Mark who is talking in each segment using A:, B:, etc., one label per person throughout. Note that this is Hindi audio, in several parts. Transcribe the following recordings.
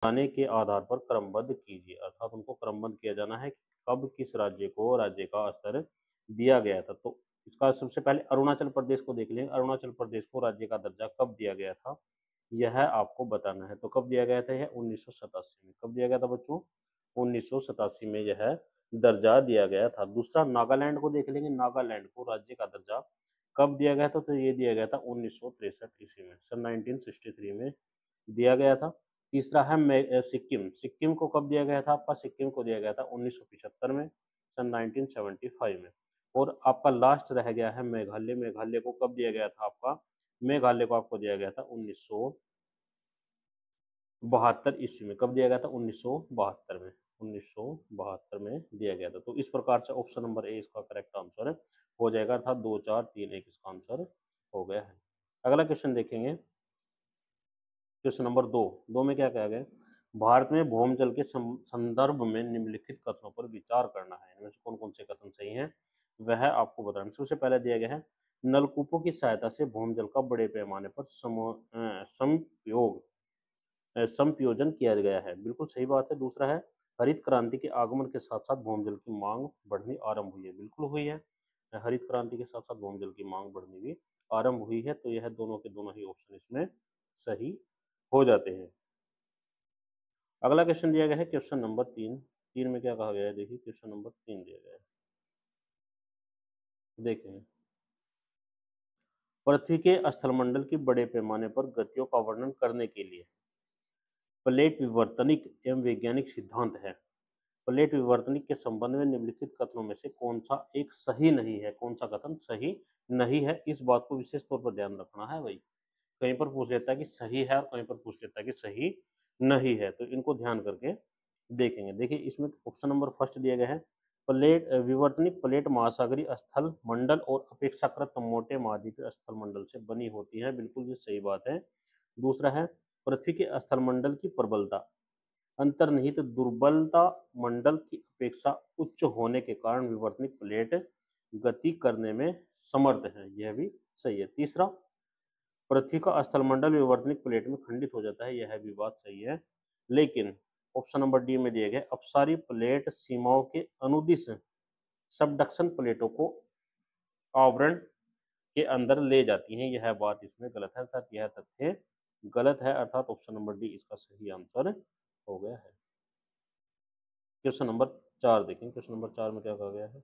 A: आने के आधार पर क्रमबद्ध कीजिए, अर्थात उनको क्रमबद्ध किया जाना है कि कब किस राज्य को राज्य का स्तर दिया गया था। तो इसका सबसे पहले अरुणाचल प्रदेश को देख लें, अरुणाचल प्रदेश को राज्य का दर्जा कब दिया गया था, यह आपको बताना है। तो कब दिया गया था, यह 1987 में। कब दिया गया था बच्चों, 1987 में यह दर्जा दिया गया था। दूसरा नागालैंड को देख लेंगे, नागालैंड को राज्य का दर्जा कब दिया गया था, तो ये दिया गया था 1963 ईस्वी में, सन 1963 में दिया गया था। तीसरा है सिक्किम, सिक्किम को कब दिया गया था आपका, सिक्किम को दिया गया था 1975 में, सन 1975 में। और आपका लास्ट रह गया है मेघालय, मेघालय को कब दिया गया था आपका, मेघालय को आपको दिया गया था 1972 ईस्वी में। कब दिया गया था, 1972 में, 1972 में दिया गया था। तो इस प्रकार से ऑप्शन नंबर ए इसका करेक्ट आंसर हो जाएगा, अर्थात 2 4 3 1 इसका आंसर हो गया है। अगला क्वेश्चन देखेंगे, क्वेश्चन नंबर 2, दो में क्या कहा गया, भारत में भौम जल के संदर्भ में निम्नलिखित कथनों पर विचार करना है। इनमें से कौन कौन से कथन सही हैं वह आपको बताना है। सबसे पहले दिया गया है, नलकूपों की सहायता से भौम जल का बड़े पैमाने पर संपयोजन किया गया है, बिल्कुल सही बात है। दूसरा है, हरित क्रांति के आगमन के साथ साथ भौम जल की मांग बढ़नी आरंभ हुई है, बिल्कुल हुई है। हरित क्रांति के साथ साथ भौम जल की मांग बढ़नी भी आरंभ हुई है। तो यह दोनों के दोनों ही ऑप्शन इसमें सही हो जाते हैं। अगला क्वेश्चन दिया गया है क्वेश्चन नंबर 3, 3 में क्या कहा गया है, देखिए क्वेश्चन नंबर 3 दिया गया है, देखें, पृथ्वी के स्थलमंडल की बड़े पैमाने पर गतियों का वर्णन करने के लिए प्लेट विवर्तनिक एवं वैज्ञानिक सिद्धांत है। प्लेट विवर्तनिक के संबंध में निम्नलिखित कथनों में से कौन सा एक सही नहीं है, कौन सा कथन सही नहीं है, इस बात को विशेष तौर पर ध्यान रखना है भाई। कहीं पर पूछ लेता है कि सही है और कहीं पर पूछ लेता है कि सही नहीं है, तो इनको ध्यान करके देखेंगे। देखिए इसमें ऑप्शन नंबर फर्स्ट दिया गया है, प्लेट विवर्तनिक प्लेट महासागरीय स्थल मंडल और अपेक्षाकृत मोटे महाद्वीपीय स्थल मंडल से बनी होती है, बिल्कुल ये सही बात है। दूसरा है, पृथ्वी के स्थल मंडल की प्रबलता अंतर्निहित दुर्बलता मंडल की अपेक्षा उच्च होने के कारण विवर्तनिक प्लेट गति करने में समर्थ है, यह भी सही है। तीसरा, पृथ्वी का स्थलमंडल विवर्तनिक प्लेट में खंडित हो जाता है, यह भी बात सही है। लेकिन ऑप्शन नंबर डी में दिए गए अपसारी प्लेट सीमाओं के अनुदिश सबडक्शन प्लेटों को आवरण के अंदर ले जाती हैं, यह बात इसमें गलत है, अर्थात यह तथ्य गलत है, अर्थात ऑप्शन नंबर डी इसका सही आंसर हो गया है। क्वेश्चन नंबर 4 देखें, क्वेश्चन नंबर 4 में क्या कहा गया है,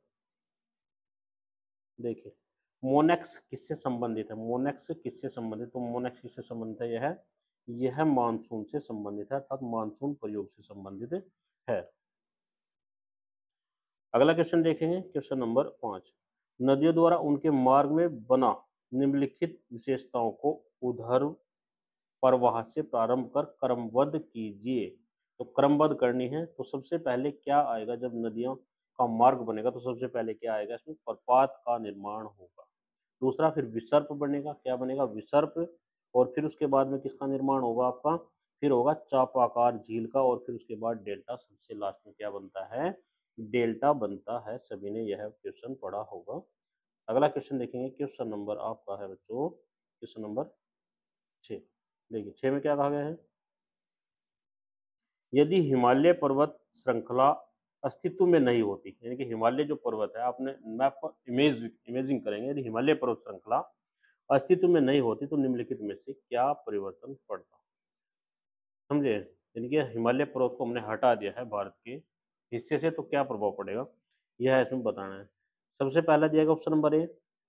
A: देखिए, मोनेक्स किससे संबंधित है, मोनेक्स किससे संबंधित, तो मोनेक्स किससे संबंधित है, यह मानसून से संबंधित है, अर्थात मानसून प्रयोग से संबंधित है। अगला क्वेश्चन देखेंगे, क्वेश्चन नंबर 5, नदियों द्वारा उनके मार्ग में बना निम्नलिखित विशेषताओं को उधर प्रवाह से प्रारंभ कर क्रमबद्ध कीजिए। तो क्रमबद्ध करनी है, तो सबसे पहले क्या आएगा, जब नदियों का मार्ग बनेगा तो सबसे पहले क्या आएगा, इसमें प्रपात का निर्माण होगा। दूसरा, फिर विसर्प बनेगा, क्या बनेगा, विसर्प। और फिर उसके बाद में किसका निर्माण होगा आपका, फिर होगा चापाकार झील का, और फिर उसके बाद डेल्टा, सबसे लास्ट में क्या बनता है, डेल्टा बनता है। सभी ने यह क्वेश्चन पढ़ा होगा। अगला क्वेश्चन देखेंगे, क्वेश्चन नंबर आपका है बच्चों, क्वेश्चन नंबर 6। देखिए 6 में क्या कहा गया है, यदि हिमालय पर्वत श्रृंखला अस्तित्व में नहीं होती, यानी कि हिमालय जो पर्वत है, आपने मैप पर इमेजिंग करेंगे, यदि हिमालय पर्वत श्रृंखला अस्तित्व में नहीं होती तो निम्नलिखित में से क्या परिवर्तन पड़ता, समझे। यानी कि हिमालय पर्वत को हमने हटा दिया है भारत के हिस्से से, तो क्या प्रभाव पड़ेगा, यह इसमें बताना है। सबसे पहला दिया गया ऑप्शन नंबर ए,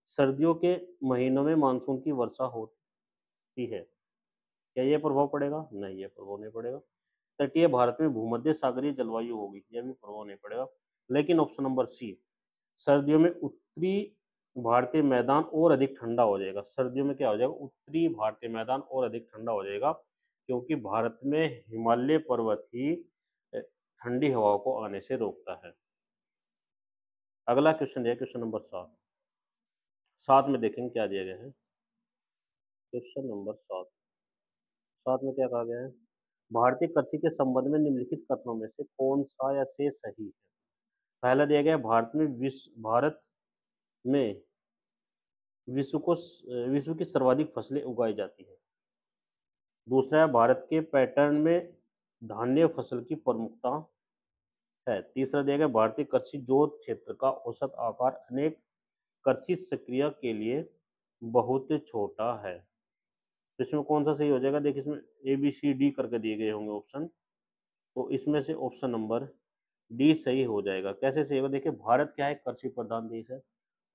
A: सर्दियों के महीनों में मानसून की वर्षा होती है, क्या यह प्रभाव पड़ेगा, नहीं, यह प्रभाव नहीं पड़ेगा। तटीय भारत में भूमध्य सागरीय जलवायु होगी, यह भी प्रभाव नहीं पड़ेगा। लेकिन ऑप्शन नंबर सी, सर्दियों में उत्तरी भारतीय मैदान और अधिक ठंडा हो जाएगा, सर्दियों में क्या हो जाएगा, उत्तरी भारतीय मैदान और अधिक ठंडा हो जाएगा, क्योंकि भारत में हिमालय पर्वत ही ठंडी हवाओं को आने से रोकता है। अगला क्वेश्चन है क्वेश्चन नंबर 7, 7 में देखेंगे क्या दिया गया है, क्वेश्चन नंबर 7, 7 में क्या कहा गया है, भारतीय कृषि के संबंध में निम्नलिखित कथनों में से कौन सा या से सही है। पहला दिया गया, भारत में विश्व की सर्वाधिक फसलें उगाई जाती है। दूसरा है, भारत के पैटर्न में धान्य फसल की प्रमुखता है। तीसरा दिया गया भारतीय कृषि जोत क्षेत्र का औसत आकार अनेक कृषि प्रक्रिया के लिए बहुत छोटा है। तो इसमें कौन सा सही हो जाएगा? देखिए इसमें ए बी सी डी करके दिए गए होंगे ऑप्शन, तो इसमें से ऑप्शन नंबर डी सही हो जाएगा। कैसे सही होगा? देखिए भारत क्या है, कृषि प्रधान देश है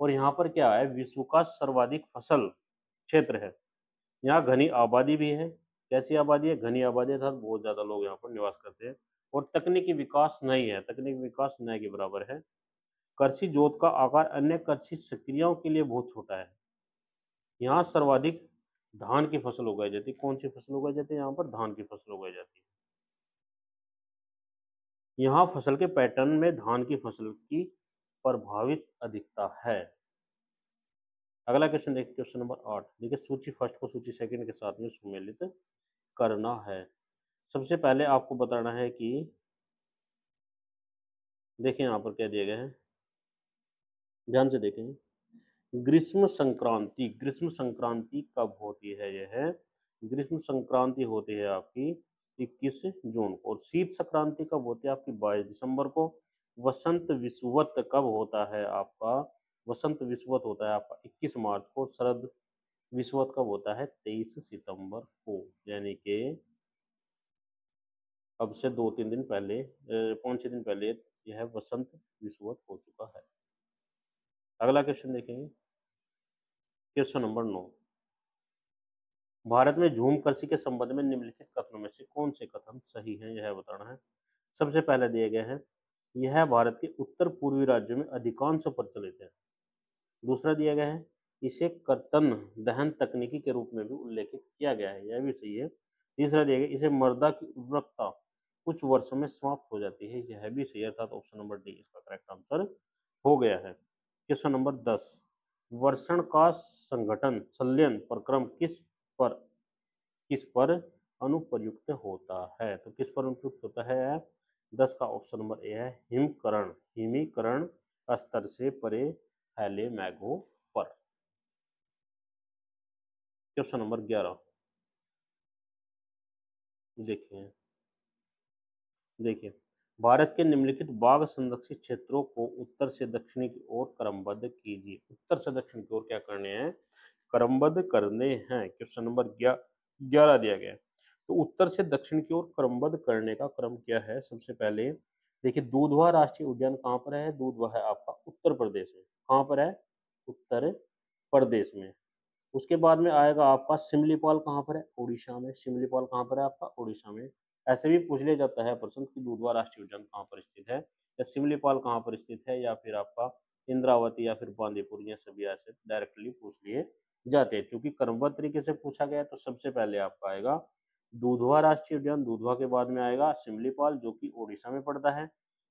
A: और यहाँ पर क्या है, विश्व का सर्वाधिक फसल क्षेत्र है। यहाँ घनी आबादी भी है। कैसी आबादी है? घनी आबादी, अर्थात बहुत ज्यादा लोग यहाँ पर निवास करते हैं। और तकनीकी विकास नहीं है, तकनीकी विकास न के बराबर है। कृषि जोत का आकार अन्य कृषि प्रक्रियाओं के लिए बहुत छोटा है। यहाँ सर्वाधिक धान की फसल उगाई जाती है। कौन सी फसल उगाई जाती है? यहाँ पर धान की फसल उगाई जाती है। यहाँ फसल के पैटर्न में धान की फसल की प्रभावित अधिकता है। अगला क्वेश्चन देखिए, क्वेश्चन नंबर 8। देखिए सूची फर्स्ट को सूची सेकंड के साथ में सुमेलित करना है। सबसे पहले आपको बताना है कि देखिए यहाँ पर क्या दिया गया है, ध्यान से देखें। ग्रीष्म संक्रांति कब होती है? यह ग्रीष्म संक्रांति होती है आपकी 21 जून को। और शीत संक्रांति कब होती है? आपकी 22 दिसंबर को। वसंत विषुवत कब होता है आपका? वसंत विषुवत होता है आपका 21 मार्च को। शरद विषुवत कब होता है? 23 सितंबर को। यानी कि अब से 2-3 दिन पहले, 5-6 दिन पहले यह वसंत विषुवत हो चुका है। अगला क्वेश्चन देखेंगे, क्वेश्चन नंबर 9। भारत में झूम कृषि के संबंध में निम्नलिखित कथनों में से कौन से कथन सही हैं, यह बताना है। सबसे पहले दिए गए हैं, यह भारत के उत्तर पूर्वी राज्यों में अधिकांश प्रचलित है। दूसरा दिया गया है, इसे कर्तन दहन तकनीकी के रूप में भी उल्लेखित किया गया है, यह भी सही है। तीसरा दिया गया, इसे मृदा की उर्वरकता कुछ वर्षों में समाप्त हो जाती है, यह भी सही है। अर्थात ऑप्शन नंबर डी इसका करेक्ट आंसर हो गया है। Question number 10। वर्षण का संगठन संलयन प्रक्रम किस पर अनुप्रयुक्त होता है? तो किस पर अनुप्रयुक्त होता है? 10 का ऑप्शन नंबर ए है हिमकरण, हिमीकरण स्तर से परे फैले मैघों पर। क्वेश्चन नंबर 11 देखिए, देखिए भारत के निम्नलिखित बाघ संरक्षित क्षेत्रों को उत्तर से दक्षिण की ओर क्रमबद्ध कीजिए। उत्तर से दक्षिण की ओर क्या करने हैं? क्रमबद्ध करने हैं। क्वेश्चन नंबर 11 दिया गया है। तो उत्तर से दक्षिण की ओर क्रमबद्ध करने का क्रम क्या है? सबसे पहले देखिए, दूधवा राष्ट्रीय उद्यान कहाँ पर है? दूधवा है आपका उत्तर प्रदेश में। कहाँ पर है? उत्तर प्रदेश में। उसके बाद में आएगा आपका सिमलीपाल, कहाँ पर है? उड़ीसा में। सिमलीपाल कहाँ पर है आपका? उड़ीसा में। ऐसे भी पूछ लिया जाता है प्रश्न कि दूधवा राष्ट्रीय उद्यान कहाँ पर स्थित है, या सिमलीपाल कहाँ पर स्थित है, या फिर आपका इंद्रावती या फिर बांदीपुर, या सभी ऐसे डायरेक्टली पूछ लिए जाते हैं। क्योंकि क्रमबद्ध तरीके से पूछा गया तो सबसे पहले आपका आएगा दूधवा राष्ट्रीय उद्यान, दूधवा के बाद में आएगा सिमलीपाल जो कि उड़ीसा में पड़ता है,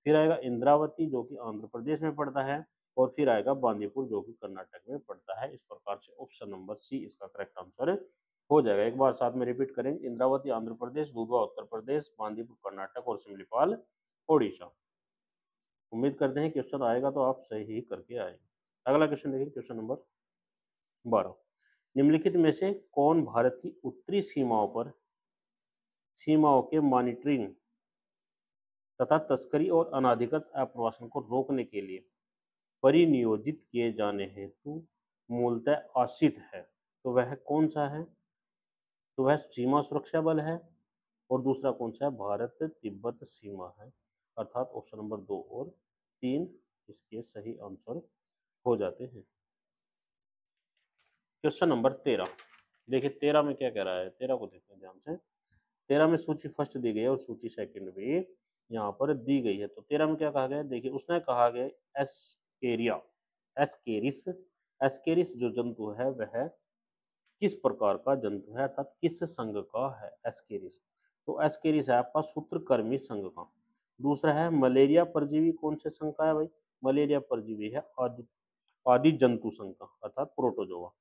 A: फिर आएगा इंद्रावती जो कि आंध्र प्रदेश में पड़ता है, और फिर आएगा बांदीपुर जो कि कर्नाटक में पड़ता है। इस प्रकार से ऑप्शन नंबर सी इसका करेक्ट आंसर हो जाएगा। एक बार साथ में रिपीट करेंगे, इंद्रावती आंध्र प्रदेश, दूधवा उत्तर प्रदेश, बांदीपुर कर्नाटक और सिमलीपाल ओडिशा। उम्मीद करते हैं क्वेश्चन आएगा तो आप सही ही करके आएंगे। अगला क्वेश्चन देखिए, क्वेश्चन नंबर 12। निम्नलिखित में से कौन भारत की उत्तरी सीमाओं के मॉनिटरिंग तथा तस्करी और अनाधिकृत आप्रवासन को रोकने के लिए परिनियोजित किए जाने हेतु मूलतः आश्रित है? तो वह कौन सा है? तो वह सीमा सुरक्षा बल है। और दूसरा कौन सा है? भारत तिब्बत सीमा है। अर्थात ऑप्शन नंबर 2 और 3 इसके सही आंसर हो जाते हैं। Question number 13। देखिए 13 में क्या कह रहा है, 13 को देखते हैं ध्यान से। 13 में सूची फर्स्ट दी गई है और सूची सेकंड भी यहाँ पर दी गई है। तो 13 में क्या कहा गया? देखिए उसने कहा गया एस्केरिया, एस्केरिस, एस्केरिस जो जंतु है वह किस प्रकार का जंतु है, अर्थात किस संघ का है एस्केरिस? तो एस्केरिस है आपका सूत्रकृमि संघ का। दूसरा है मलेरिया परजीवी, कौन से संघ का है भाई? मलेरिया परजीवी है आदि जंतु संघ का, अर्थात प्रोटोजोआ।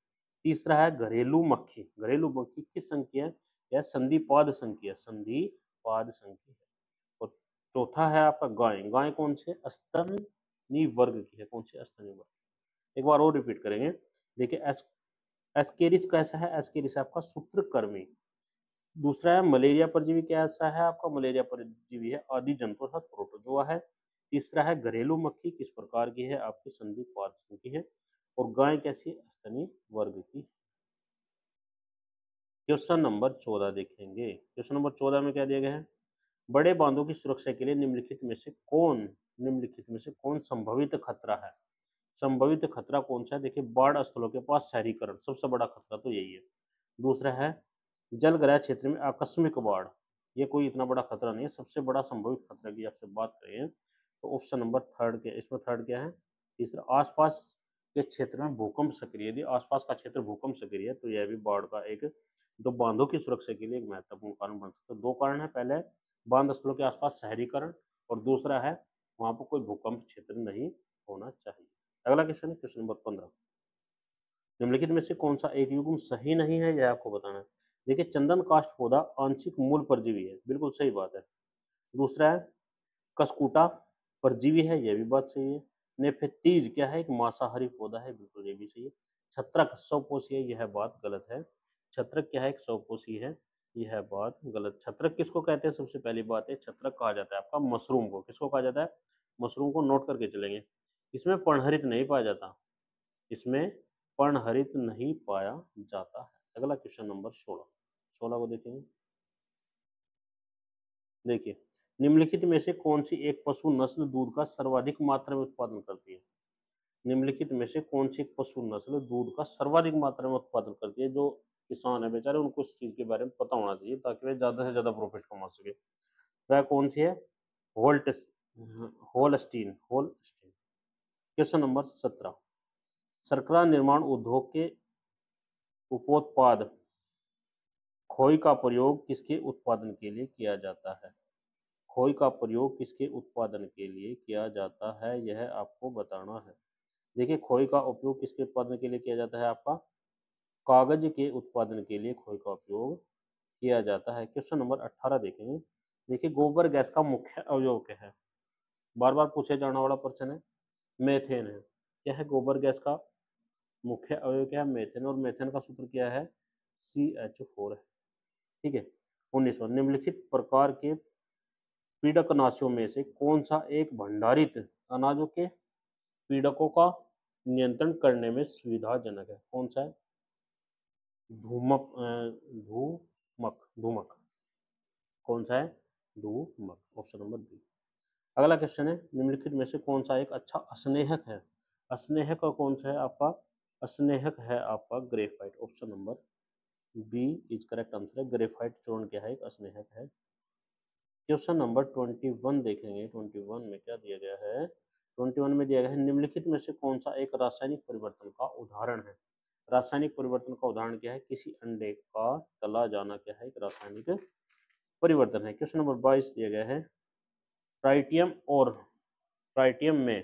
A: तीसरा है घरेलू मक्खी, घरेलू मक्खी किस संघ की है? यह संधिपाद संघ की है, संधिपाद संघ की है। और चौथा है आपका गाय, गाय कौन से? स्तनी वर्ग की है। कौन से? स्तनी वर्ग। एक बार और रिपीट करेंगे। देखिए एस्केरिस कैसा है? एस्केरिस आपका सूत्रकृमि दूसरा है मलेरिया परजीवी, कैसा है आपका मलेरिया परजीवी है आदि जंतु अर्थात प्रोटोजोआ है। तीसरा है घरेलू मक्खी, किस प्रकार की है आपकी संधि पार्श्व की है। और गाय कैसी है, स्तनी वर्ग की। क्वेश्चन नंबर 14 देखेंगे। क्वेश्चन नंबर 14 में क्या दिया गया है, बड़े बांधों की सुरक्षा के लिए निम्नलिखित में से कौन संभवित खतरा है। संभवित खतरा कौन सा है, देखिए बाढ़ स्थलों के पास शहरीकरण, सबसे बड़ा खतरा तो यही है। दूसरा है जलग्रह क्षेत्र में आकस्मिक बाढ़, ये कोई इतना बड़ा खतरा नहीं है। सबसे बड़ा संभवित खतरा की आपसे बात करें तो ऑप्शन नंबर थर्ड के, इसमें थर्ड क्या है। तीसरा आसपास के क्षेत्र में भूकंप सक्रिय, यदि आसपास का क्षेत्र भूकंप सक्रिय है तो यह भी बाढ़ का एक, जो बांधों की सुरक्षा के लिए एक महत्वपूर्ण कारण बन सकता है। दो कारण है, पहले बांध स्थलों के आसपास शहरीकरण, और दूसरा है वहां पर कोई भूकंप क्षेत्र नहीं होना चाहिए। अगला क्वेश्चन है क्वेश्चन नंबर 15, निम्नलिखित में से कौन सा एक युग्म सही नहीं है, यह आपको बताना है। देखिए चंदन काष्ठ पौधा आंशिक मूल परजीवी है, बिल्कुल सही बात है। दूसरा है कसकूटा परजीवी है, यह भी बात सही है। नेफेतीज क्या है, एक मांसाहारी पौधा है, बिल्कुल ये भी सही है। छत्रक स्वपोषी है, यह बात गलत है। छत्रक क्या है, एक स्वपोषी है, यह बात गलत। छत्रक किसको कहते हैं, सबसे पहली बात है छत्रक कहा जाता है आपका मशरूम को, किसको कहा जाता है, मशरूम को नोट करके चलेंगे। इसमें पर्णहरित नहीं पाया जाता, इसमें पर्णहरित नहीं पाया जाता है। अगला क्वेश्चन नंबर 16, 16 को देखेंगे। देखिए निम्नलिखित में से कौन सी एक पशु नस्ल दूध का सर्वाधिक मात्रा में उत्पादन करती है। निम्नलिखित में से कौन सी पशु नस्ल दूध का सर्वाधिक मात्रा में उत्पादन करती है। जो किसान है बेचारे, उनको इस चीज के बारे में पता होना चाहिए ताकि वे ज्यादा से ज्यादा प्रॉफिट कमा सके। वह कौन सी है, Holt Holstein Holstein. Question number 17, शर्करा निर्माण उद्योग के उपोत्पाद खोई का प्रयोग किसके उत्पादन के लिए किया जाता है। खोई का प्रयोग किसके उत्पादन के लिए किया जाता है, यह आपको बताना है। देखिए खोई का उपयोग किसके उत्पादन के लिए किया जाता है, आपका कागज के उत्पादन के लिए खोई का उपयोग किया जाता है। क्वेश्चन नंबर 18 देखेंगे। देखिए गोबर गैस का मुख्य अवयव क्या है, बार बार पूछे जाने वाला प्रश्न है। मेथेन है, क्या है गोबर गैस का मुख्य अवयव, क्या है मेथेन, और मेथेन का सूत्र क्या है, CH4 है। ठीक है। 19वां, निम्नलिखित प्रकार के पीड़कनाशियों में से कौन सा एक भंडारित अनाजों के पीड़कों का नियंत्रण करने में सुविधाजनक है, कौन सा है, धूमक, कौन सा है, धूमक, ऑप्शन नंबर बी। अगला क्वेश्चन है, निम्नलिखित में से कौन सा एक अच्छा स्नेहक है। स्नेहक का कौन सा है आपका, स्नेहक है आपका graphite, option number B is correct answer है। ग्रेफाइट चूर्ण क्या है, एक स्नेहक है। क्वेश्चन नंबर 21 देखेंगे। 21 में क्या दिया गया है, 21 में दिया गया है निम्नलिखित में से कौन सा एक रासायनिक परिवर्तन का उदाहरण है। रासायनिक परिवर्तन का उदाहरण क्या है, किसी अंडे का तला जाना क्या है, एक रासायनिक परिवर्तन है। क्वेश्चन नंबर 22 दिया गया है, ट्राइटियम और ट्राइटियम में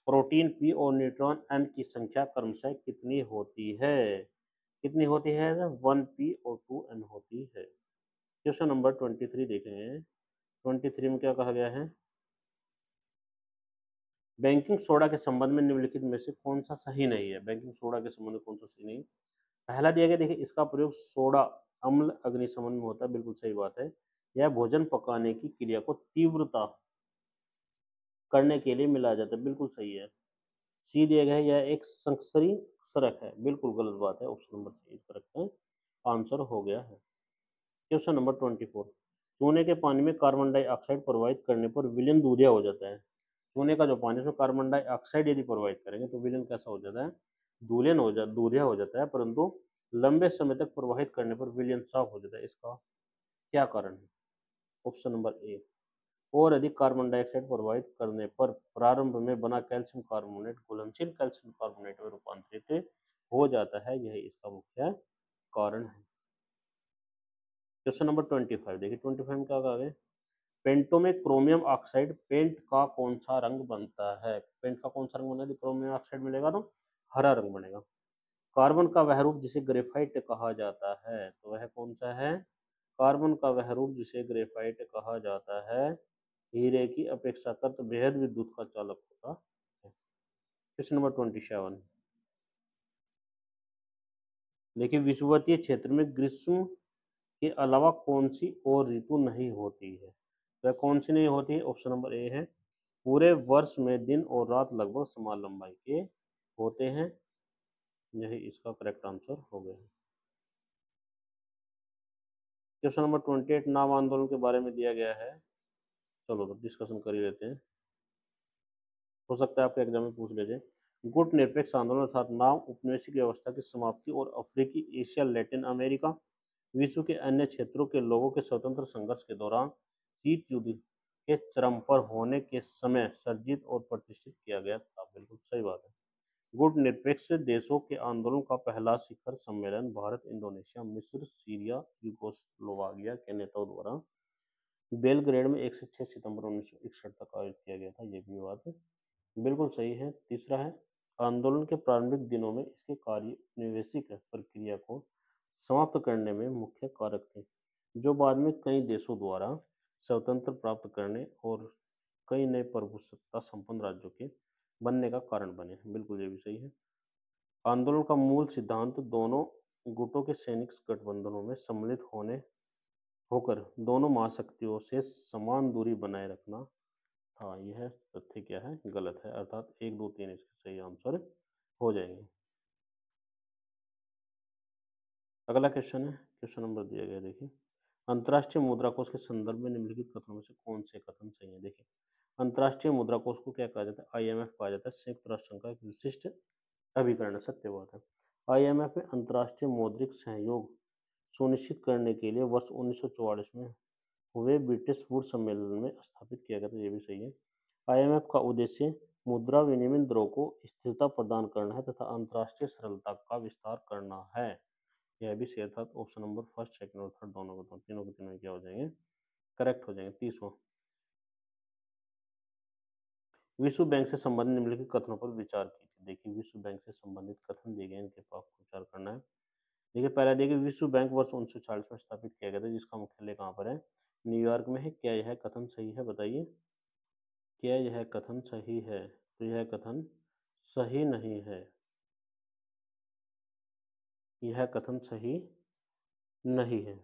A: प्रोटीन पी और न्यूट्रॉन एन की संख्या क्रमशः कितनी होती है, कितनी होती है, 1p और 2n होती है। क्वेश्चन नंबर 23 देखेंगे। 23 में क्या कहा गया है, बेकिंग सोडा के संबंध में निम्नलिखित में से कौन सा सही नहीं है। बेकिंग सोडा के संबंध में कौन सा सही नहीं, पहला दिया गया, देखिए इसका प्रयोग सोडा अम्ल अग्निशमन में होता है, बिल्कुल सही बात है। यह भोजन पकाने की क्रिया को तीव्रता करने के लिए मिलाया जाता है, बिल्कुल सही है। सी दिया गया है, यह एक संकरी सरक है, बिल्कुल गलत बात है। ऑप्शन नंबर सी करेक्ट है, आंसर हो गया है। क्वेश्चन नंबर 24, चूने के पानी में कार्बन डाइऑक्साइड प्रवाहित करने पर विलयन दूधिया हो जाता है। चूने का जो पानी, उसमें कार्बन डाइऑक्साइड यदि प्रवाहित करेंगे तो विलयन कैसा हो जाता है, दूलियन हो जाता, दूधिया हो जाता है। परंतु लंबे समय तक प्रवाहित करने पर विलयन साफ हो जाता है, इसका क्या कारण है, ऑप्शन नंबर ए। और अधिक कार्बन डाइऑक्साइड प्रवाहित करने पर प्रारंभ में बना कैल्शियम कार्बोनेट घुलनशील कैल्शियम कार्बोनेट में रूपांतरित हो जाता है, यही इसका मुख्य कारण है। क्वेश्चन नंबर 25 देखिए। 25 में क्या कहा गया, पेंटों में क्रोमियम ऑक्साइड पेंट का कौन सा रंग बनता है। पेंट का कौन सा रंग बना है, क्रोमियम ऑक्साइड मिलेगा तो हरा रंग बनेगा। कार्बन का वह रूप जिसे ग्रेफाइट कहा जाता है, तो वह कौन सा है, कार्बन का वह रूप जिसे ग्रेफाइट कहा जाता है हीरे की अपेक्षाकृत बेहद विद्युत का चालक होता है। क्वेश्चन नंबर 27, देखिए विषुवतीय क्षेत्र में ग्रीष्म के अलावा कौन सी और ऋतु नहीं होती है? वह कौन सी नहीं होती है? ऑप्शन नंबर ए है, पूरे वर्ष में दिन और रात लगभग समान लंबाई के होते हैं। यही इसका करेक्ट आंसर हो गया। क्वेश्चन नंबर 28 नाम आंदोलन के बारे में दिया गया है। चलो तो डिस्कशन कर ही लेते हैं, हो सकता है आपके एग्जाम में पूछ ले जाए। गुट निरपेक्ष आंदोलन अर्थात नाम उपनिवेशिक व्यवस्था की समाप्ति और अफ्रीकी, एशिया, लैटिन अमेरिका, विश्व के अन्य क्षेत्रों के लोगों के स्वतंत्र संघर्ष के दौरान शीत युद्ध के चरम पर होने के समय सर्जित और प्रतिष्ठित किया गया था। बिल्कुल सही बात है। गुट निरपेक्ष देशों के आंदोलन का पहला शिखर सम्मेलन भारत, इंडोनेशिया, मिस्र, सीरिया, यूगोस्लोवाकिया के नेताओं द्वारा बेलग्रेड में 1 से 6 सितंबर 1961 तक आयोजित किया गया था। ये भी बात बिल्कुल सही है। तीसरा है, आंदोलन के प्रारंभिक दिनों में इसके कार्य उपनिवेशिक प्रक्रिया को समाप्त करने में मुख्य कारक थे, जो बाद में कई देशों द्वारा स्वतंत्र प्राप्त करने और कई नए प्रभुसत्ता संपन्न राज्यों के बनने का कारण बने। बिल्कुल ये भी सही है। आंदोलन का मूल सिद्धांत दोनों गुटों के सैनिक गठबंधनों में सम्मिलित होने होकर दोनों महाशक्तियों से समान दूरी बनाए रखना था। यह तथ्य क्या है? गलत है, अर्थात 1, 2, 3 इसके सही आंसर हो जाएंगे। अगला क्वेश्चन है, क्वेश्चन नंबर दिया गया देखिए, अंतर्राष्ट्रीय मुद्रा कोष के संदर्भ में निम्नलिखित कथनों में से कौन से कथन सही है? देखिए, अंतर्राष्ट्रीय मुद्रा कोष को क्या कहा जाता है? आईएमएफ कहा जाता है। संयुक्त राष्ट्र संघ का एक विशिष्ट अभिकरण है, सत्य बात है। आईएमएफ में अंतर्राष्ट्रीय मौद्रिक सहयोग सुनिश्चित करने के लिए वर्ष 1944 में हुए ब्रिटिश वुड सम्मेलन में स्थापित किया गया था। ये भी सही है। आईएमएफ का उद्देश्य मुद्रा विनिमय दरों को स्थिरता प्रदान करना है तथा अंतर्राष्ट्रीय सरलता का विस्तार करना है। यह भी सही, अर्थात ऑप्शन नंबर फर्स्ट, सेकंड और थर्ड दोनों को तीनों के तीनों क्या हो जाएंगे? करेक्ट हो जाएंगे। 30वां, विश्व बैंक से संबंधित निम्नलिखित कथनों पर विचार कीजिए। देखिए, विश्व बैंक से संबंधित कथन दिए गए, इनके पर आपको विचार करना है। देखिए, पहला देखिए, विश्व बैंक वर्ष 1940 में स्थापित किया गया था, जिसका मुख्यालय कहाँ पर है? न्यूयॉर्क में है। क्या यह कथन सही है? बताइए, क्या यह कथन सही है? तो यह कथन सही नहीं है, यह कथन सही नहीं है।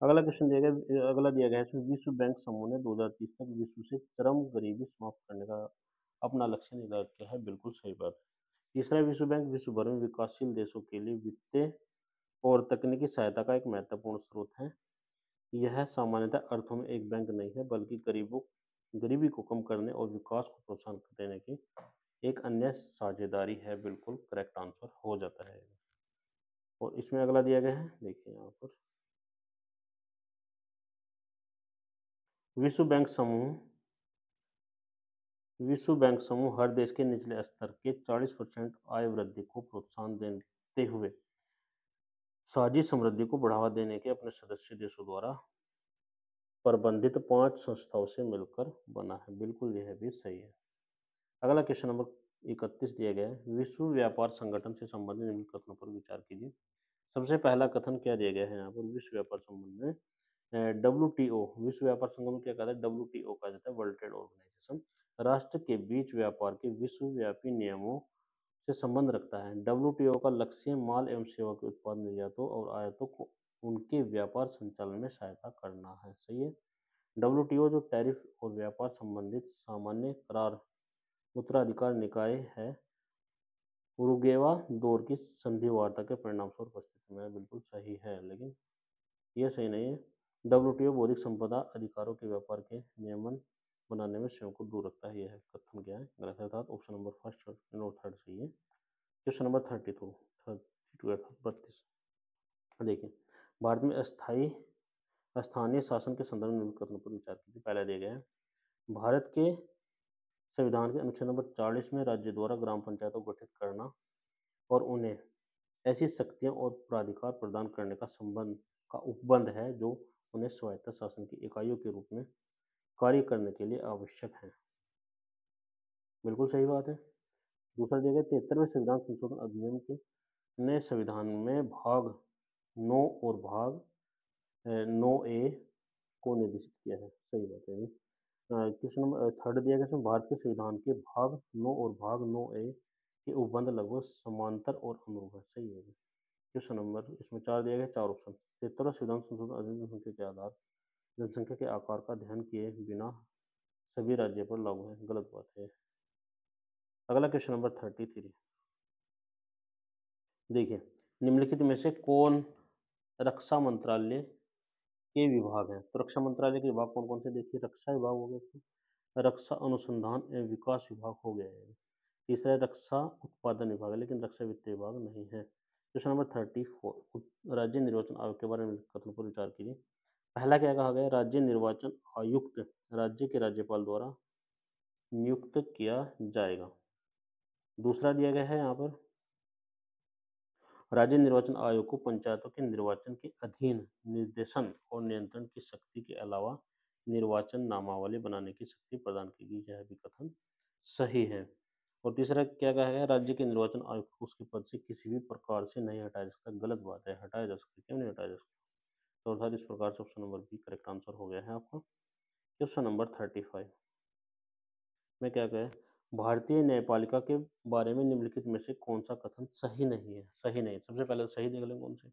A: अगला क्वेश्चन दिया गया, अगला दिया गया है इसमें, विश्व बैंक समूह ने 2030 तक विश्व से चरम गरीबी समाप्त करने का अपना लक्ष्य निर्धारित किया है। बिल्कुल सही बात है। तीसरा, विश्व बैंक विश्व भर में विकासशील देशों के लिए वित्तीय और तकनीकी सहायता का एक महत्वपूर्ण स्रोत है। यह सामान्यतः अर्थों में एक बैंक नहीं है, बल्कि गरीबी को कम करने और विकास को प्रोत्साहन देने की एक अन्य साझेदारी है। बिल्कुल करेक्ट आंसर हो जाता है। और इसमें अगला दिया गया है, देखिए यहाँ पर, विश्व बैंक समूह विश्व बैंक समूह हर देश के निचले स्तर के 40% आय वृद्धि को प्रोत्साहन देते हुए साझी समृद्धि को बढ़ावा देने के अपने सदस्य देशों द्वारा प्रबंधित 5 संस्थाओं से मिलकर बना है। बिल्कुल यह भी सही है। अगला क्वेश्चन नंबर 31 दिया गया है, विश्व व्यापार संगठन से संबंधित निम्न कथनों पर विचार कीजिए। सबसे पहला कथन क्या दिया गया है यहाँ पर? विश्व व्यापार संबंध में WTO, विश्व व्यापार संगठन क्या कहता है? WTO कहा जाता है, वर्ल्ड ट्रेड ऑर्गेनाइजेशन, राष्ट्र के बीच व्यापार के विश्वव्यापी नियमों से संबंध रखता है। WTO का लक्ष्य माल एवं सेवा के उत्पाद निर्यातों और आयातों को उनके व्यापार संचालन में सहायता करना है। सही है। WTO जो टैरिफ और व्यापार संबंधित सामान्य करार उत्तराधिकार निकाय है, उरुग्वेवा दौर की संधि वार्ता के परिणामस्वरूप उपस्थित में। बिल्कुल सही है, लेकिन यह सही नहीं है। WTO बौद्धिक संपदा अधिकारों के व्यापार के नियमन बनाने में स्वयं को दूर रखता है। यह कथन क्या है? गलत है, अर्थात ऑप्शन नंबर फर्स्ट और थर्ड सही है। क्वेश्चन नंबर 32 देखिए, भारत में स्थानीय शासन के संदर्भ में निम्न कथनों पर विचार कीजिए। पहला दिया गया है, भारत के संविधान के अनुच्छेद नंबर 40 में राज्य द्वारा ग्राम पंचायतों को गठित करना और उन्हें ऐसी शक्तियां और प्राधिकार प्रदान करने का उपबंध है जो उन्हें स्वायत्त शासन की इकाइयों के रूप में कार्य करने के लिए आवश्यक है। बिल्कुल सही बात है। दूसरा दिया गया, 73वें संविधान संशोधन अधिनियम के नए संविधान में भाग 9 और भाग 9A को निर्देशित किया है। सही बात है। क्वेश्चन नंबर थर्ड दिया गया, भारत के संविधान के भाग 9 और भाग 9A के उपबंध लगभग समांतर और अनुरूप है। सही है। क्वेश्चन नंबर इसमें 4 दिया गया, 4 ऑप्शन। 73वां संविधान संशोधन अधिनियम जनसंख्या के आधार जनसंख्या के आकार का ध्यान किए बिना सभी राज्यों पर लागू है। गलत बात है। अगला क्वेश्चन नंबर 33। देखिए, निम्नलिखित में से कौन रक्षा मंत्रालय के विभाग हैं? तो रक्षा मंत्रालय के विभाग कौन कौन से? देखिए, रक्षा विभाग हो गया, रक्षा अनुसंधान एवं विकास विभाग हो गया है, तीसरा है रक्षा उत्पादन विभाग है, लेकिन रक्षा वित्त विभाग नहीं है। क्वेश्चन नंबर 34, राज्य निर्वाचन आयोग के बारे में कथन पर विचार कीजिए। पहला क्या कहा गया? राज्य निर्वाचन आयुक्त राज्य के राज्यपाल द्वारा नियुक्त किया जाएगा। दूसरा दिया गया है यहाँ पर, राज्य निर्वाचन आयोग को पंचायतों के निर्वाचन के अधीन निर्देशन और नियंत्रण की शक्ति के अलावा निर्वाचन नामावली बनाने की शक्ति प्रदान की गई। यह भी कथन सही है। और तीसरा क्या कहा गया? राज्य के निर्वाचन आयुक्त को उसके पद से किसी भी प्रकार से नहीं हटाया जा सकता। गलत बात है, हटाया जा सकता। क्यों नहीं हटाया जा सकता? तो अर्थात इस प्रकार से option number B correct answer हो गया है आपका। क्वेश्चन नंबर 35 में क्या कहा? भारतीय न्यायपालिका के बारे में निम्नलिखित में से कौन सा कथन सही नहीं है? सही नहीं, सबसे पहले तो सही देख लें कौन से।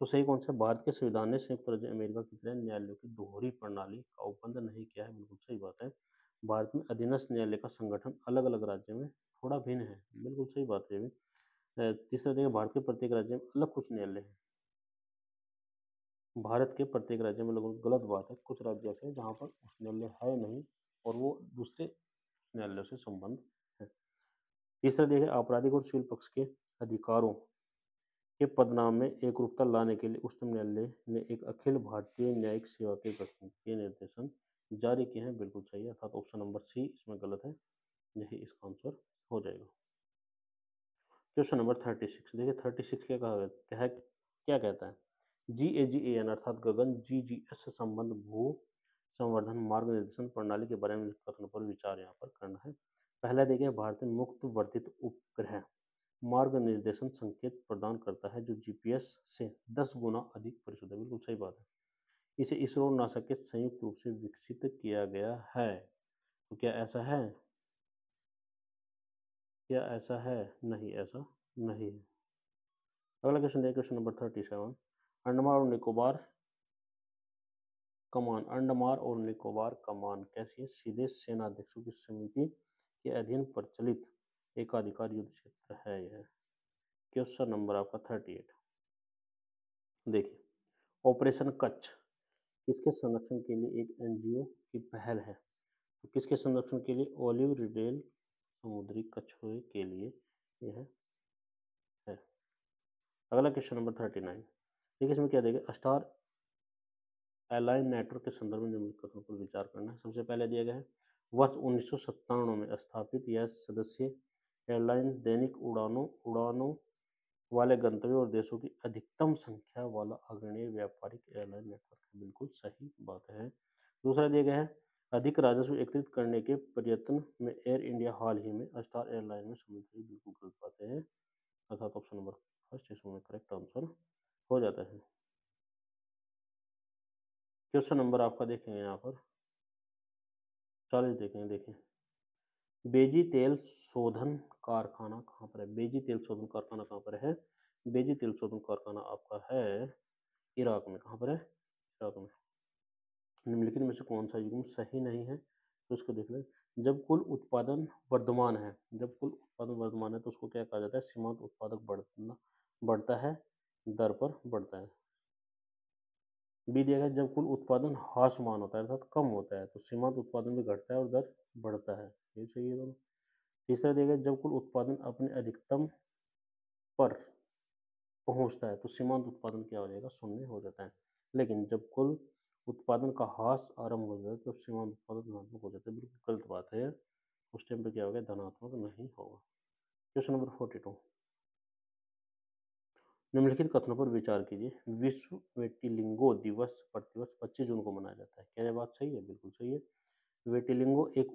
A: तो सही कौन सा? भारत के संविधान ने संयुक्त राज्य अमेरिका की तरह न्यायालयों की दोहरी प्रणाली का उपबंध नहीं किया है। बिल्कुल सही बात है। भारत में अधीनस्थ न्यायालय का संगठन अलग अलग राज्यों में थोड़ा भिन्न है। बिल्कुल सही बात है ये भी। तीसरा देखिए, भारत के प्रत्येक राज्य में अलग कुछ न्यायालय है। भारत के प्रत्येक राज्य में लगभग गलत बात है। कुछ राज्य ऐसे हैं जहाँ पर उस न्यायालय है नहीं और वो दूसरे न्यायालयों से संबंध है। तीसरा देखिए, आपराधिक और सिविल पक्ष के अधिकारों के पदनाम में एकरूपता लाने के लिए उच्चतम न्यायालय ने एक अखिल भारतीय न्यायिक सेवा के गठन के निर्देशन जारी किए हैं। बिल्कुल सही है, अर्थात ऑप्शन नंबर सी इसमें गलत है। यही इसका आंसर हो जाएगा। Question number 36। देखिए 36 क्या कहा गया है? क्या कहता है? GAGAN अर्थात गगन GGS से संबंध भू संवर्धन मार्ग निर्देशन प्रणाली के बारे में कथन पर विचार यहाँ पर करना है। पहला देखिए, भारतीय मुक्त वर्धित उपग्रह मार्ग निर्देशन संकेत प्रदान करता है जो GPS से 10 गुना अधिक परिशुद्ध है। बिल्कुल सही बात है। इसे इसरो और नासा के संयुक्त रूप से विकसित किया गया है। तो क्या ऐसा है? क्या ऐसा है? नहीं, ऐसा नहीं है। अगला क्वेश्चन देखिए, क्वेश्चन नंबर 37। अंडमान और निकोबार कमान अंडमान और निकोबार कमान कैसी है? सीधे सेनाध्यक्षों की समिति के अधीन प्रचलित एकाधिकार युद्ध क्षेत्र है यह। क्वेश्चन नंबर आपका 38। देखिए, ऑपरेशन कच्छ किसके संरक्षण के लिए एक NGO की पहल है? तो किसके संरक्षण के लिए? ओलिव रिडेल समुद्री कछुए के लिए यह है। अगला क्वेश्चन नंबर 39। देखिए इसमें क्या देगा? स्टार एलाइन नेटवर्क के संदर्भ में निम्नलिखित कथनों पर विचार करना है। सबसे पहले दिया गया है, वर्ष 1997 में स्थापित यह सदस्य एयरलाइन दैनिक उड़ानों वाले गंतव्यों और देशों की अधिकतम संख्या वाला अग्रणी व्यापारिक एयरलाइन नेटवर्क है। बिल्कुल सही बात है। दूसरा दिया गया है, अधिक राजस्व एकत्रित करने के प्रयत्न में एयर इंडिया हाल ही में स्टार एयरलाइन में शामिल हुई। बिल्कुल गलत बात है, अर्थात ऑप्शन नंबर फर्स्ट इसमें करेक्ट आंसर हो जाता है। क्वेश्चन नंबर आपका देखेंगे यहाँ पर 40 देखेंगे। देखिए, बेजी तेल शोधन कारखाना कहाँ पर है? बेजी तेल शोधन कारखाना कहाँ पर है? बेजी तेल शोधन कारखाना आपका है इराक में। कहाँ पर है? इराक में। निम्नलिखित में से कौन सा युग्म सही नहीं है? तो इसको देख लें। जब कुल उत्पादन वर्धमान है, जब कुल उत्पादन वर्धमान है तो उसको क्या कहा जाता है? सीमांत उत्पादक बढ़ता है, दर पर बढ़ता है। बी दिया गया, जब कुल उत्पादन ह्रासमान होता है अर्थात कम होता है तो सीमांत उत्पादन भी घटता है और दर बढ़ता है। ये सही है दोनों। तीसरा दिया गया, जब कुल उत्पादन अपने अधिकतम पर पहुंचता है तो सीमांत उत्पादन क्या हो जाएगा? शून्य हो जाता है। लेकिन जब कुल उत्पादन का ह्रास आरंभ हो जाता है तब सीमांत उत्पादन धनात्मक हो जाता है। बिल्कुल गलत बात है। उस टाइम पे क्या होगा? धनात्मक नहीं होगा। Question number 42। निम्नलिखित कथनों पर विचार कीजिए। विश्व वेटिलिंगो दिवस प्रतिवर्ष 25 जून को मनाया जाता है। क्या यह बात सही है? बिल्कुल सही है। वेटिलिंगो एक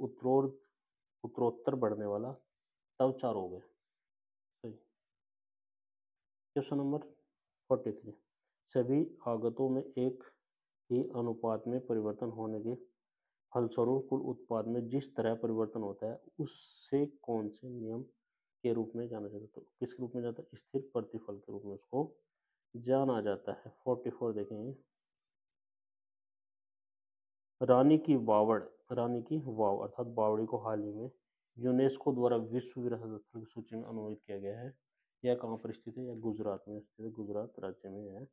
A: उत्तरोत्तर बढ़ने वाला त्वचा रोग है। सही। Question number 43। सभी आगतों में एक ही अनुपात में परिवर्तन होने के फलस्वरूप कुल उत्पाद में जिस तरह परिवर्तन होता है उससे कौन से नियम के रूप में जाना जाता है। तो किस रूप में जाता है? स्थिर प्रतिफल के रूप में उसको जाना जाता है। 44 देखेंगे। रानी की बावड़, रानी की वाव अर्थात बावड़ी को हाल ही में यूनेस्को द्वारा विश्व विरासत स्थल की सूची में अनुमोदित किया गया है। यह कहाँ पर स्थित है? यह गुजरात में स्थित है, गुजरात राज्य में है।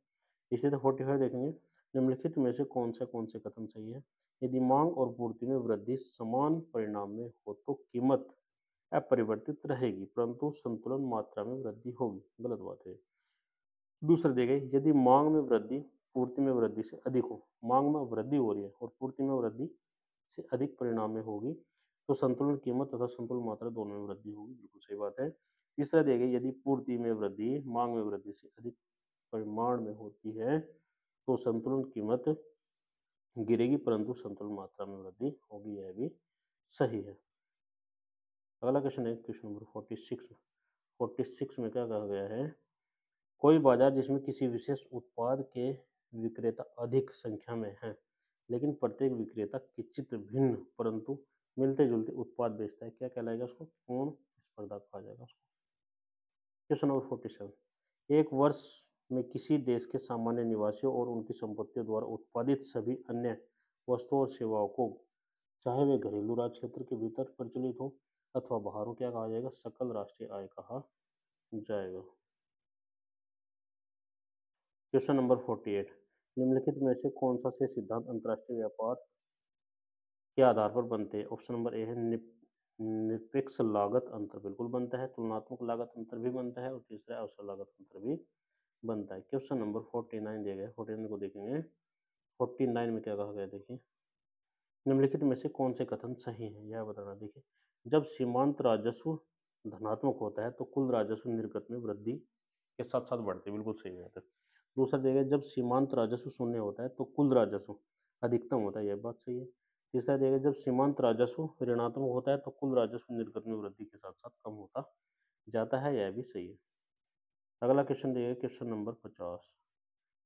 A: इसी तरह 45 देखेंगे। निम्नलिखित में से कौन से कथन सही है? यदि मांग और पूर्ति में वृद्धि समान परिणाम में हो तो कीमत अपरिवर्तित रहेगी, परंतु संतुलन मात्रा में वृद्धि होगी। गलत बात है। दूसरा दिया गया, यदि मांग में वृद्धि पूर्ति में वृद्धि से अधिक हो, मांग में वृद्धि हो रही है और पूर्ति में वृद्धि से अधिक परिणाम में होगी, तो संतुलन कीमत तथा संतुलन मात्रा दोनों में वृद्धि होगी। बिल्कुल सही बात है। तीसरा दिया गया, यदि पूर्ति में वृद्धि मांग में वृद्धि से अधिक परिमाण में होती है तो संतुलन कीमत गिरेगी, परंतु संतुलन मात्रा में वृद्धि होगी। यह भी सही है। अगला क्वेश्चन है क्वेश्चन नंबर 46। 46 में क्या कहा गया है? कोई बाजार जिसमें किसी विशेष उत्पाद के विक्रेता अधिक संख्या में हैं, लेकिन प्रत्येक विक्रेता किंचित भिन्न परंतु मिलते जुलते उत्पाद बेचता है, क्या कहलाएगा? उसको पूर्ण स्पर्धा कहा जाएगा उसको। Question number 47। एक वर्ष में किसी देश के सामान्य निवासियों और उनकी संपत्तियों द्वारा उत्पादित सभी अन्य वस्तुओं और सेवाओं को, चाहे वे घरेलू राज्य क्षेत्र के भीतर प्रचलित हो अथवा बाहर हो, क्या कहा जाएगा? सकल राष्ट्रीय आय कहा जाएगा। Question number 48। निम्नलिखित में से कौन सा से सिद्धांत अंतरराष्ट्रीय व्यापार के आधार पर बनते हैं? ऑप्शन नंबर ए है निरपेक्ष लागत अंतर, बिल्कुल बनता है। तुलनात्मक लागत अंतर भी बनता है और तीसरा अवसर लागत अंतर भी बनता है। क्वेश्चन नंबर 49 दिया गया, 49 को देखेंगे। 49 में क्या कहा गया देखिए। निम्नलिखित में से कौन से कथन सही है, यह बताना। देखिए, जब सीमांत राजस्व धनात्मक होता है तो कुल राजस्व निर्गत में वृद्धि के साथ साथ बढ़ते हैं, बिल्कुल सही बात है। दूसरा देगा, जब सीमांत राजस्व शून्य होता है तो कुल राजस्व अधिकतम होता है, यह बात सही है। तीसरा देगा, जब सीमांत राजस्व ऋणात्मक होता है तो कुल राजस्व निर्गत में वृद्धि के साथ साथ कम होता जाता है, यह भी सही है। अगला क्वेश्चन देगा क्वेश्चन नंबर 50।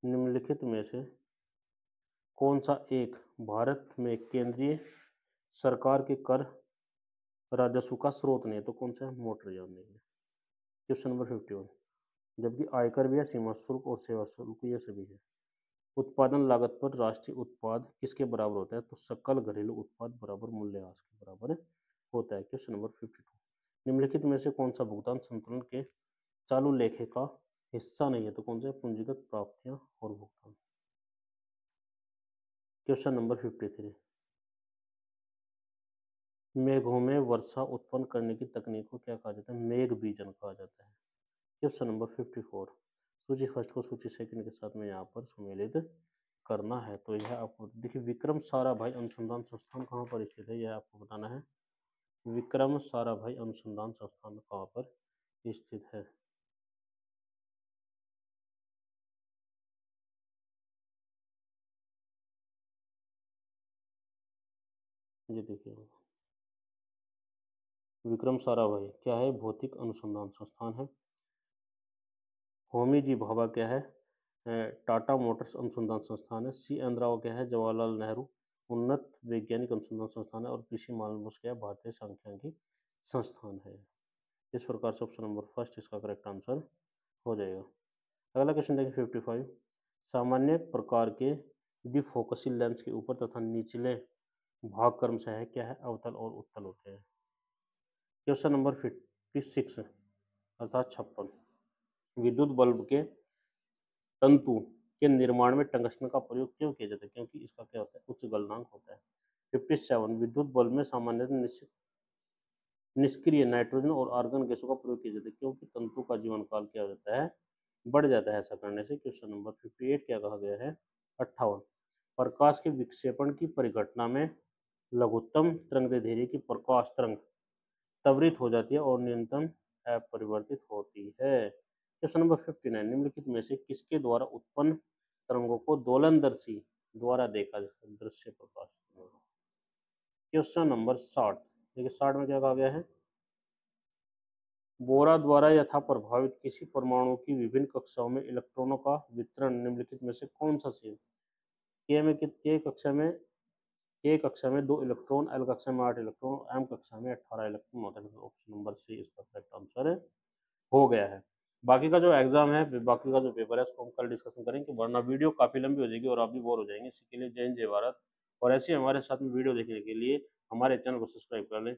A: निम्नलिखित में से कौन सा एक भारत में केंद्रीय सरकार के कर राजस्व का स्रोत नहीं है? तो कौन सा है? मोटर यान नहीं है। Question number 51। जबकि आयकर भी है, सीमा शुल्क और सेवा शुल्क ये सभी है। उत्पादन लागत पर राष्ट्रीय उत्पाद किसके बराबर होता है? तो सकल घरेलू उत्पाद बराबर मूल्यह्रास के बराबर होता है। Question number 52। निम्नलिखित में से कौन सा भुगतान संतुलन के चालू लेखे का हिस्सा नहीं है? तो कौन सा? पूंजीगत प्राप्तियां और भुगतान। Question number 53। मेघों में वर्षा उत्पन्न करने की तकनीक को क्या कहा जाता है? मेघ बीजन कहा जाता है। Question number 54। सूची फर्स्ट को सूची सेकंड के साथ में यहाँ पर सम्मिलित करना है। तो यह आपको देखिए, विक्रम साराभाई अनुसंधान संस्थान कहाँ पर स्थित है, यह आपको बताना है। विक्रम साराभाई अनुसंधान संस्थान कहाँ पर स्थित है? ये देखिए, विक्रम साराभाई क्या है? भौतिक अनुसंधान संस्थान है। होमी जी भाभा क्या है? टाटा मोटर्स अनुसंधान संस्थान है। सी एन राव क्या है? जवाहरलाल नेहरू उन्नत वैज्ञानिक अनुसंधान संस्थान है। और पीसी मालवीय क्या है? भारतीय सांख्यिकी संस्थान है। इस प्रकार से ऑप्शन नंबर फर्स्ट इसका करेक्ट आंसर हो जाएगा। अगला क्वेश्चन देखिए 55। सामान्य प्रकार के द्विफोकसी लेंस के ऊपर तथा निचले भाग क्रमशः क्या है? अवतल और उत्तल होते हैं। क्वेश्चन नंबर 56 अर्थात 56। विद्युत बल्ब के तंतु के निर्माण में टंगस्टन का प्रयोग क्यों किया जाता है? क्योंकि इसका क्या होता है? उच्च गलनांक होता है। 57। विद्युत बल्ब में सामान्यतः निष्क्रिय नाइट्रोजन और आर्गन गैसों का प्रयोग किया जाता है, क्योंकि तंतु का जीवन काल क्या हो जाता है? बढ़ जाता है ऐसा करने से। क्वेश्चन नंबर 58 क्या कहा गया है? 58। प्रकाश के विक्षेपण की परिघटना में लघुत्तम तरंगदैर्ध्य की प्रकाश तरंग त्वरित हो जाती है और न्यूनतम अपरिवर्तित होती है। Question number 59। निम्नलिखित में से किसके द्वारा उत्पन्न तरंगों को दोलनदर्शी द्वारा देखा जाता है? दृश्य प्रकाश। Question number 60। देखिए 60 में क्या कहा गया है? बोरा द्वारा यथा प्रभावित किसी परमाणु की विभिन्न कक्षाओं में इलेक्ट्रॉनों का वितरण निम्नलिखित में से कौन सा के में के कक्षा में K कक्षा में 2 इलेक्ट्रॉन, L कक्षा में 8 इलेक्ट्रॉन, M कक्षा में 18 इलेक्ट्रॉन होते हैं। ऑप्शन नंबर सी इसका करेक्ट आंसर हो गया है। बाकी का जो एग्ज़ाम है, बाकी का जो पेपर है उसको हम कल डिस्कशन करेंगे, वरना वीडियो काफ़ी लंबी हो जाएगी और आप भी बोर हो जाएँगे। इसी के लिए जय हिंद, जय भारत। और ऐसे ही हमारे साथ में वीडियो देखने के लिए हमारे चैनल को सब्सक्राइब कर लें।